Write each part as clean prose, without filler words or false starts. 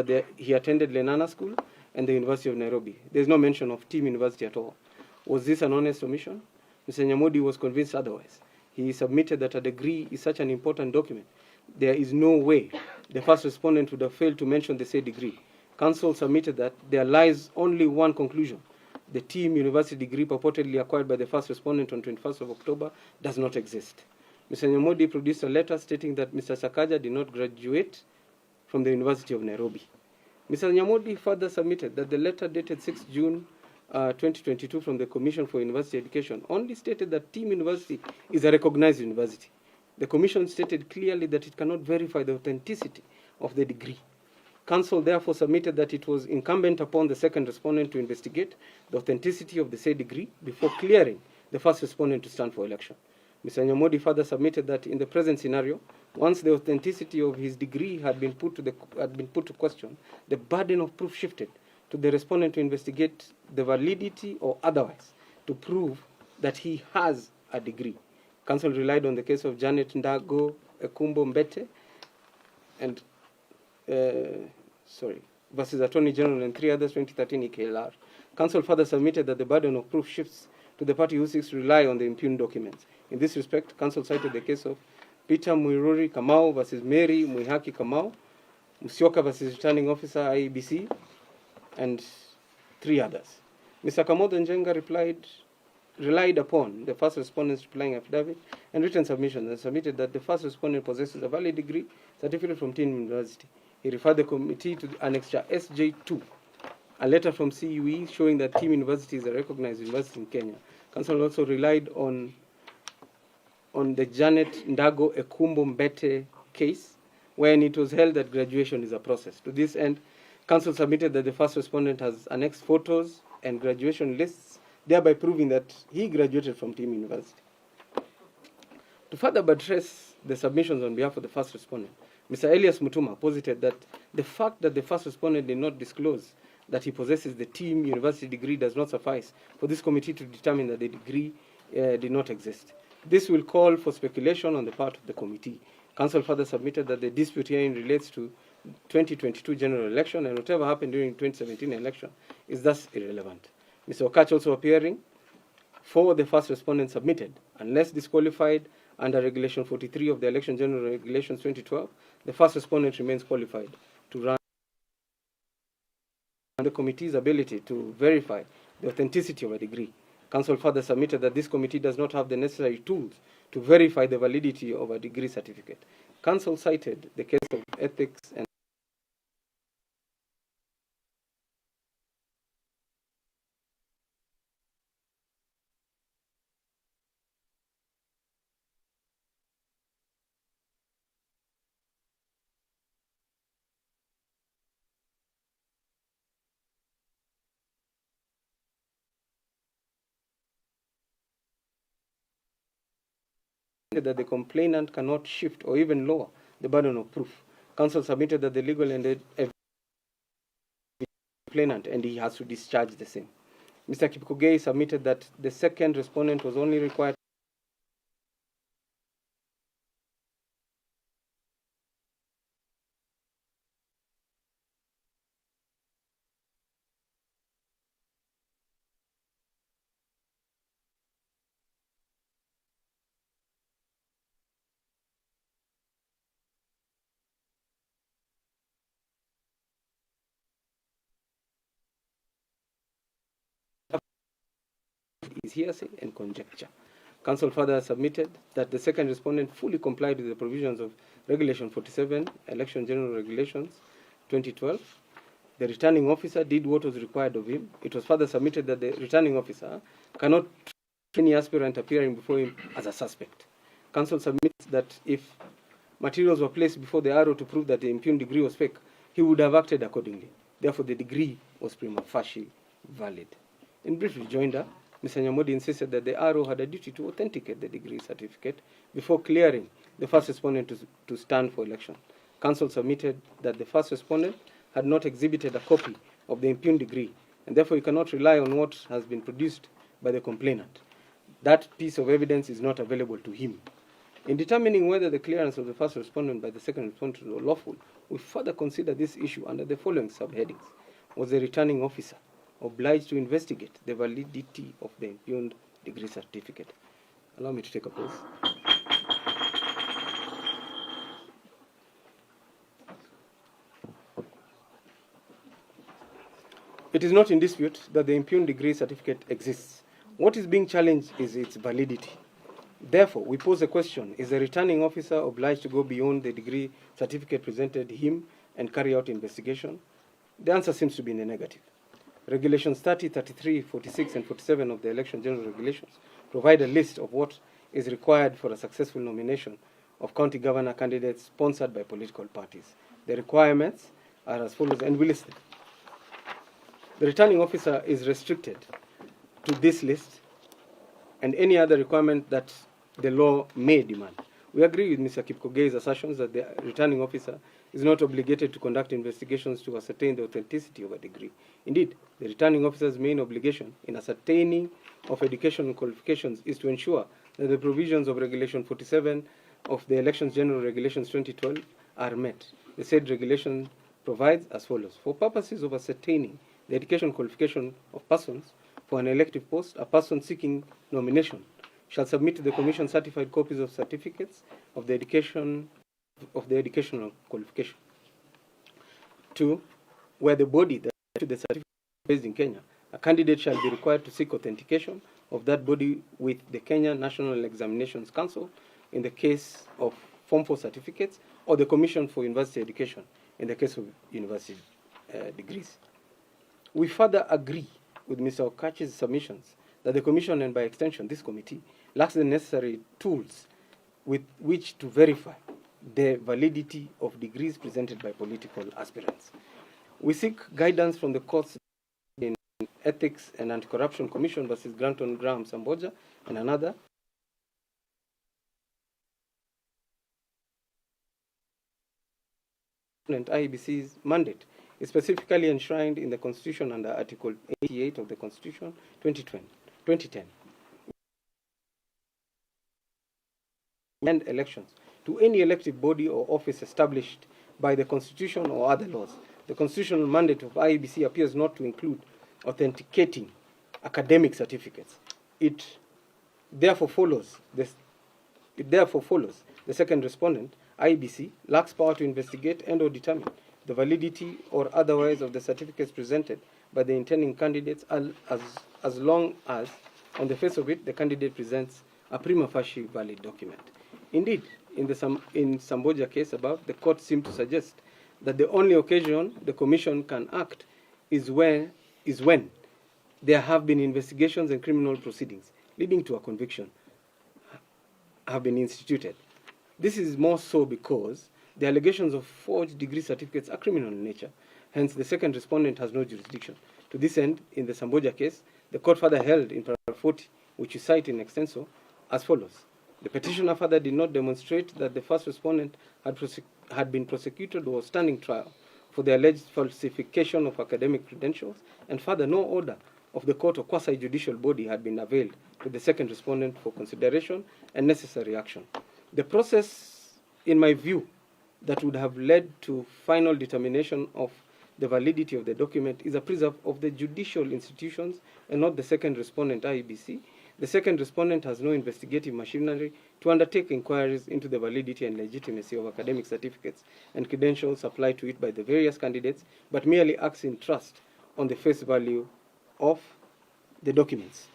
that he attended Lenana School and the University of Nairobi. There's no mention of Team University at all. Was this an honest omission? Mr. Nyamodi was convinced otherwise. He submitted that a degree is such an important document. There is no way the first respondent would have failed to mention the said degree. Counsel submitted that there lies only one conclusion. The Team University degree purportedly acquired by the first respondent on 21st of October does not exist. Mr. Nyamodi produced a letter stating that Mr. Sakaja did not graduate from the University of Nairobi. Mr. Nyamodi further submitted that the letter dated 6 June 2022 from the Commission for University Education only stated that Team University is a recognized university. The Commission stated clearly that it cannot verify the authenticity of the degree. Counsel therefore submitted that it was incumbent upon the second respondent to investigate the authenticity of the said degree before clearing the first respondent to stand for election. Mr. Nyamodi further submitted that in the present scenario, once the authenticity of his degree had been put to question, the burden of proof shifted to the respondent to investigate the validity or otherwise to prove that he has a degree. Counsel relied on the case of Janet Ndago Ekumbo Mbete and versus Attorney General and 3 others, 2013 EKLR. Counsel further submitted that the burden of proof shifts to the party who seeks to rely on the impugned documents. In this respect, counsel cited the case of Peter Muiruri Kamau versus Mary Muihaki Kamau, Musyoka versus Returning Officer Iebc, and 3 others. Mr. Kamodo Njenga relied upon the first respondent's replying affidavit and written submission and submitted that the first respondent possesses a valid degree certificate from Team University. He referred the committee to the Annexure SJ2, a letter from CUE showing that Team University is a recognized university in Kenya. Counsel also relied on the Janet Ndago Ekumbo Mbete case, when it was held that graduation is a process. To this end, counsel submitted that the first respondent has annexed photos and graduation lists, thereby proving that he graduated from Team University. To further buttress the submissions on behalf of the first respondent, Mr. Elias Mutuma posited that the fact that the first respondent did not disclose that he possesses the Team University degree does not suffice for this committee to determine that the degree did not exist. This will call for speculation on the part of the committee. Counsel further submitted that the dispute herein relates to 2022 general election, and whatever happened during 2017 election is thus irrelevant. Mr. Okach also appearing for the first respondent submitted, unless disqualified under Regulation 43 of the Election General Regulations 2012, the first respondent remains qualified to run the committee's ability to verify the authenticity of a degree. Counsel further submitted that this committee does not have the necessary tools to verify the validity of a degree certificate. Counsel cited the case of ethics and that the complainant cannot shift or even lower the burden of proof. Counsel submitted that the legal ended complainant and he has to discharge the same. Mr. Kipkogei submitted that the second respondent was only required is hearsay and conjecture. Counsel further submitted that the second respondent fully complied with the provisions of Regulation 47, Election General Regulations 2012. The returning officer did what was required of him. It was further submitted that the returning officer cannot treat any aspirant appearing before him as a suspect. Counsel submits that if materials were placed before the arrow to prove that the impugned degree was fake, he would have acted accordingly. Therefore, the degree was prima facie valid. In brief rejoinder, Mr. Nyamodi insisted that the arrow had a duty to authenticate the degree certificate before clearing the first respondent to stand for election. Counsel submitted that the first respondent had not exhibited a copy of the impugned degree, and therefore he cannot rely on what has been produced by the complainant. That piece of evidence is not available to him. In determining whether the clearance of the first respondent by the second respondent was lawful We further consider this issue under the following subheadings. Was the returning officer obliged to investigate the validity of the impugned degree certificate? Allow me to take a pause. It is not in dispute that the impugned degree certificate exists. What is being challenged is its validity. Therefore, we pose the question, is the returning officer obliged to go beyond the degree certificate presented him and carry out investigation? The answer seems to be in the negative. Regulations 30, 33, 46, and 47 of the Election General Regulations provide a list of what is required for a successful nomination of county governor candidates sponsored by political parties. The requirements are as follows, and we list them. The returning officer is restricted to this list and any other requirement that the law may demand. We agree with Mr. Kipkogei's assertions that the returning officer is not obligated to conduct investigations to ascertain the authenticity of a degree. Indeed, the returning officer's main obligation in ascertaining of educational qualifications is to ensure that the provisions of Regulation 47 of the Elections General Regulations 2012 are met. The said regulation provides as follows. For purposes of ascertaining the education qualification of persons for an elective post, a person seeking nomination shall submit to the Commission certified copies of certificates of the educational qualification. 2. Where the body that issued the certificate is based in Kenya, a candidate shall be required to seek authentication of that body with the Kenya National Examinations Council in the case of Form 4 certificates, or the Commission for University Education in the case of university degrees. We further agree with Mr. Okachi's submissions that the Commission, and by extension this committee, lacks the necessary tools with which to verify the validity of degrees presented by political aspirants. We seek guidance from the courts in Ethics and Anti-Corruption Commission versus Granton Graham Samboja and another. IEBC's mandate is specifically enshrined in the Constitution under Article 88 of the Constitution 2010. And elections to any elective body or office established by the Constitution or other laws. The constitutional mandate of IEBC appears not to include authenticating academic certificates. It therefore follows the second respondent, IEBC, lacks power to investigate and or determine the validity or otherwise of the certificates presented by the intending candidates as long as, on the face of it, the candidate presents a prima facie valid document. Indeed, in Samboja case above, the court seemed to suggest that the only occasion the Commission can act is when there have been investigations and criminal proceedings leading to a conviction have been instituted. This is more so because the allegations of forged degree certificates are criminal in nature. Hence, the second respondent has no jurisdiction. To this end, in the Samboja case, the court further held in paragraph 40, which we cite in extenso, as follows. The petitioner further did not demonstrate that the first respondent had been prosecuted or standing trial for the alleged falsification of academic credentials, and further, no order of the court or quasi-judicial body had been availed to the second respondent for consideration and necessary action. The process, in my view, that would have led to final determination of the validity of the document is a preserve of the judicial institutions and not the second respondent, IEBC. The second respondent has no investigative machinery to undertake inquiries into the validity and legitimacy of academic certificates and credentials applied to it by the various candidates, but merely acts in trust on the face value of the documents.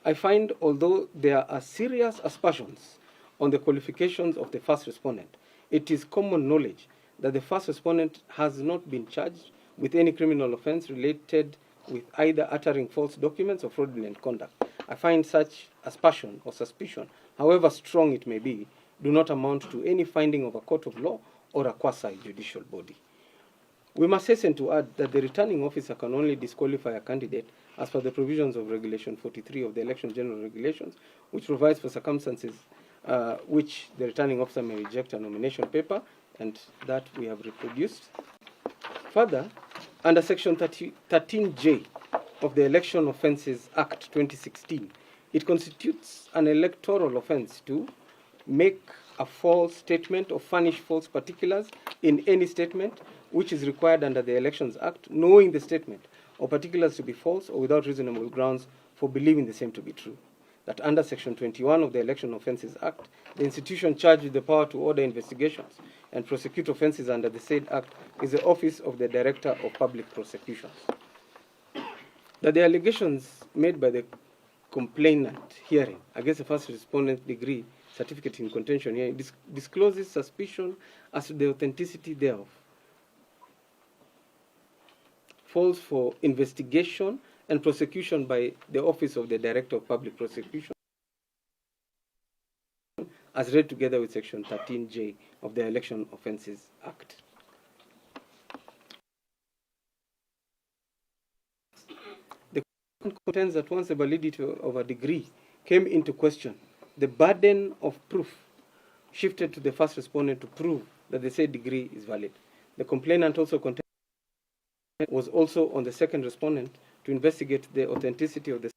I find, although there are serious aspersions on the qualifications of the first respondent, it is common knowledge that the first respondent has not been charged with any criminal offense related with either uttering false documents or fraudulent conduct. I find such aspersion or suspicion, however strong it may be, do not amount to any finding of a court of law or a quasi-judicial body. We must hasten to add that the returning officer can only disqualify a candidate as per the provisions of Regulation 43 of the Election General Regulations, which provides for circumstances which the returning officer may reject a nomination paper, and that we have reproduced. Further, under Section 13J of the Election Offences Act 2016, it constitutes an electoral offence to make a false statement or furnish false particulars in any statement which is required under the Elections Act, knowing the statement or particulars to be false or without reasonable grounds for believing the same to be true. That under Section 21 of the Election Offences Act, the institution charged with the power to order investigations and prosecute offences under the said Act is the Office of the Director of Public Prosecutions. That the allegations made by the complainant hearing against the first respondent degree certificate in contention here discloses suspicion as to the authenticity thereof, falls for investigation and prosecution by the Office of the Director of Public Prosecution, as read together with Section 13J of the Election Offences Act. The content contends that once the validity of a degree came into question, the burden of proof shifted to the first respondent to prove that the said degree is valid. The complainant also was also on the second respondent to investigate the authenticity of the